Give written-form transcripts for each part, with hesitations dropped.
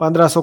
1500।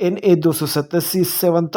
NA 287 7th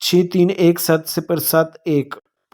0343631771।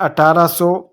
1800।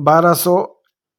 1200।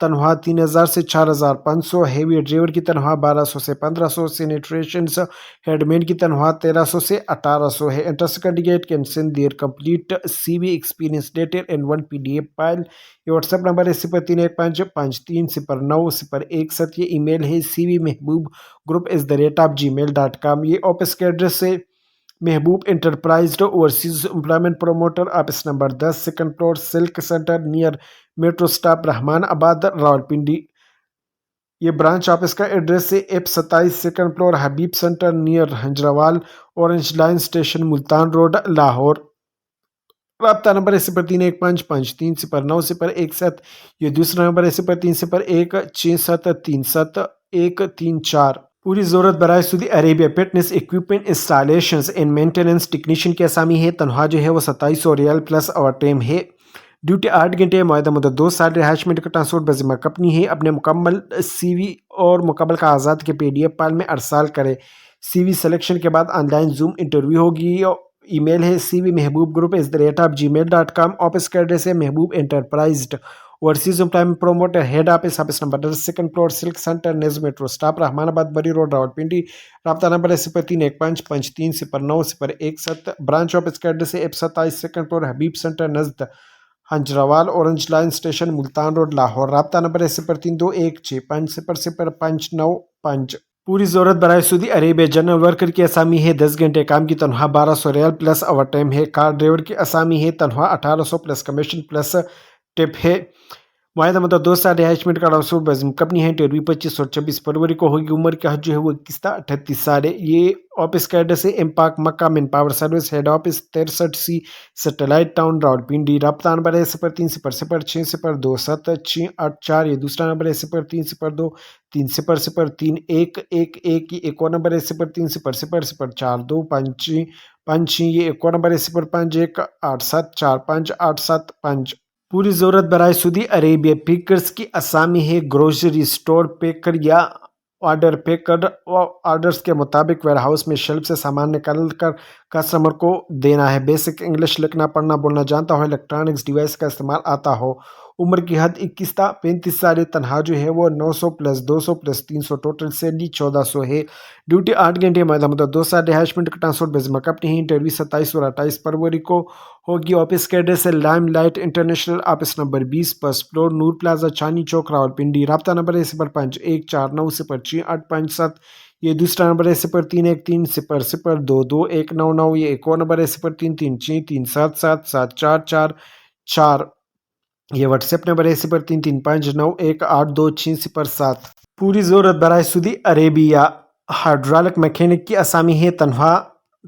تنخواہ 3000 سے 4500 heavy driver کی تنخواہ 1200 سے 1500 سینیٹریشنز ہیڈ مین کی تنخواہ 1300 سے 1800 ہے. Interest candidate can send their complete C V experience detail in one PDF file. یہ واٹس ایپ نمبر ہے 0315530017. یہ ای میل ہے cvmehboobgroup@gmail.com. یہ آفس کا ایڈریس ہے Mehboob enterprise overseas employment promoter, office number 10 second floor silk centre near metro stop Rahmanabad Rawalpindi. یہ branch office کا address ہے F27 second floor Habib centre near Hanjarwal orange line station Multan road Lahore. رابطہ نمبر ہے 0315530901. یہ دوسرا نمبر ہے 030167373134. پوری ضرورت برائے Saudi Arabia fitness equipment installations and maintenance technician کی اسامی ہے. تنخواہ جو ہے وہ 2700 ریال پلس اوور ٹائم ہے. ڈیوٹی 8 گھنٹے, معاہدہ مدت 2 سال, رہائش میں ٹرانسپورٹ بذمہ کمپنی ہے. اپنے مکمل سی وی اور مکمل کاغذات کے PDF فائل میں ارسال کرے. سی وی سلیکشن کے بعد آن لائن زوم انٹرویو ہوگی. ای میل ہے cvmehboobgroup@gmail.com. آفس کا ایڈریس ہے Mehboob enterprise overseas employment promoter head office, office number 10 second floor silk centre near metro stop Rahmanabad بری روڈ راولپنڈی. رابطہ نمبر ہے 0315530017. برانچ آفس کا ایڈریس ہے F27 second floor Habib centre نزد Hanjarwal orange line station Multan road Lahore. رابطہ نمبر ہے 032165000595. پوری ضرورت برائے سعودی عربیہ جنرل ورکر کی اسامی ہے. 10 گھنٹے کام کی تنخواہ 1200 ریال پلس اوور ٹائم ہے. کار ڈرائیور کی اسامی ہے. تنخواہ 1800 پلس کمیشن پلس ٹپ ہے. معاہدہ مدت 2 سال, رہائش میں ٹرانسپورٹ بذمہ کمپنی ہے. انٹرویو 25 اور 26 فروری کو ہوگی. عمر کی حد جو ہے وہ 21 تا 38 سال ہے. یہ آفس کا ایڈریس ہے امپاک Makkah manpower service head office 63C satellite town Rawalpindi. رابطہ نمبر ہے 0300602768. یہ دوسرا نمبر ہے 030230031111. یہ ایک اور نمبر ہے 0300042555. یہ ایک اور نمبر ہے 0518745875. پوری ضرورت برائے سعودی عربیہ پیکرز کی اسامی ہے. گروسری اسٹور پیکر یا آرڈر پیکر. آرڈرز کے مطابق ویئر ہاؤس میں شیلف سے سامان نکال کر کسٹمر کو دینا ہے. بیسک انگلش لکھنا پڑھنا بولنا جانتا ہو. الیکٹرانکس ڈیوائس کا استعمال آتا ہو. عمر کی حد 21 تا 35 سال ہے. تنخواہ جو ہے وہ 900 پلس 200 پلس 300 ٹوٹل سیلری 1400 ہے. ڈیوٹی 8 گھنٹے, معاہدہ مدت 2 سال, رہائش میں ٹرانسپورٹ بذمہ کمپنی ہے. انٹرویو 27 اور 28 فروری کو ہوگی. آفس کا ایڈریس ہے limelight international, office number 20 first floor Noor plaza Chandni Chowk Rawalpindi. رابطہ نمبر ہے 0514906857. یہ دوسرا نمبر ہے 0313002199. یہ ایک اور نمبر ہے 0333377744. یہ واٹس ایپ نمبر ہے 0335918267. پوری ضرورت برائے سعودی عربیہ ہائیڈرالک میکینک کی اسامی ہے. تنخواہ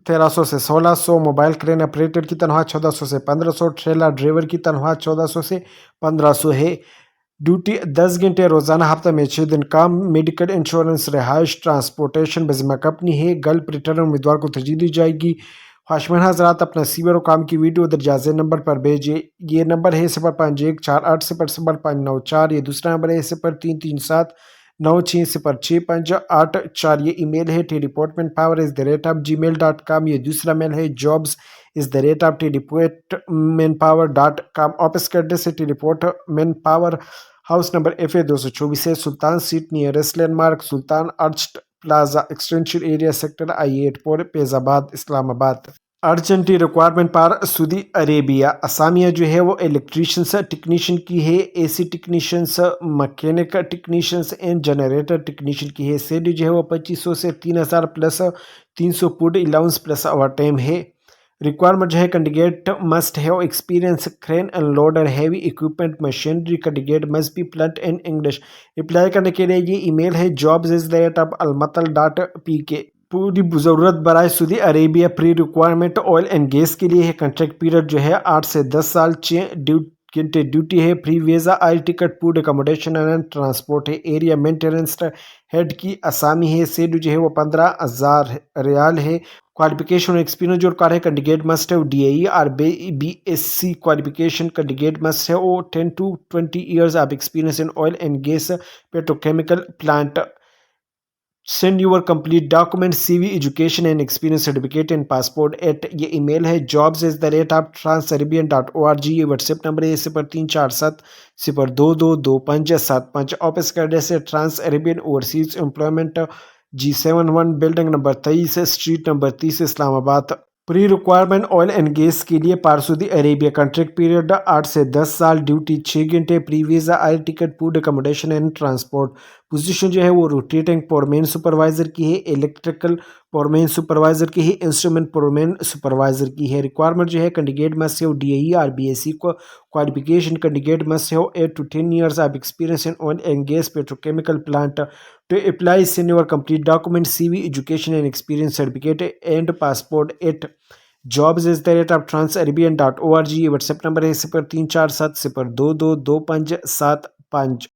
1300 سے 1600. موبائل کرین آپریٹر کی تنخواہ 1400 سے 1500. ٹریلر ڈرائیور کی تنخواہ 1400 سے 1500 ہے. ڈیوٹی 10 گھنٹے روزانہ, ہفتہ میں 6 دن کام. میڈیکل انشورنس, رہائش, ٹرانسپورٹیشن بذمہ کمپنی ہے. گلف ریٹرن امیدوار کو ترجیح دی جائے گی. خواہشمند حضرات اپنا سی وی اور کام کی ویڈیو درجہ ذیل نمبر پر بھیجیں. یہ نمبر ہے 0514800594. یہ دوسرا نمبر ہے 0337960658. یہ ای میل ہے teleportmanpower@gmail.com. یہ دوسرا میل ہے jobs@teleportmanpower.com. آفس کا ایڈریس ہے teleport manpower house number FA 224 ہے. سلطان سیٹ near rest landmark Sultan orchard plaza extension area sector I8 پور فیض آباد اسلام آباد. ارجنٹی ریکوائرمنٹ پر سعودی عربیہ. اسامیہ جو ہے وہ الیکٹریشنس ٹیکنیشین کی ہے. AC technicians, mechanic technicians and generator technician کی ہے. سیلری جو ہے وہ 2500 سے 3000 plus 300 food allowance plus over time ہے. ریکوائرمنٹ جو ہے candidate must have experience crane and loader heavy equipment machinery. Candidate must be fluent in English. Apply کرنے کے لیے یہ ای میل ہے jobs@almatal.pk. پوری ضرورت برائے Saudi Arabia pre requirement oil and gas کے لیے ہے. کنٹریکٹ پیریڈ جو ہے 8 سے 10 سال. 6 گھنٹے ڈیوٹی ہے. Free visa, air ticket, food accommodation and transport ہے. ایریا مینٹیننس ہیڈ کی اسامی ہے. سیلری جو ہے وہ 15000 ریال ہے. کوالیفیکیشن اور ایکسپیرینس جو کار ہے کینڈیڈیٹ مسٹ ہے DAE اور BSc کوالیفیکیشن. کینڈیڈیٹ مسٹ ہے 10 to 20 years of experience in oil and gas petrochemical plant. Send your complete document, CV, education and experience certificate and passport at یہ ای میل ہے jobs@transcaribbean.org. یہ WhatsApp number ہے 034702222575. Office کا address ہے trans Arabian overseas employment G71 building number 23 street number 30 Islamabad. Pre requirement oil and gas کے لیے سعودی Arabia. Contract period 8 سے 10 سال. ڈیوٹی 6 گھنٹے. Free visa air ticket food accommodation and transport. Position جو ہے وہ روٹیٹنگ فورمین سپروائزر کی ہے, الیکٹریکل فورمین سپروائزر کی ہے, انسٹرومنٹ فورمین سپروائزر کی ہے. ریکوائرمنٹ جو ہے کینڈیڈیٹ مسٹ ہیو DAE اور BSc کو qualification. Candidate must have 8 to 10 years of experience in oil and gas petrochemical plant. To apply, send your complete documents, CV, education and experience certificate and passport at jobs@transcaribbean.org. یہ WhatsApp number ہے 034702222575.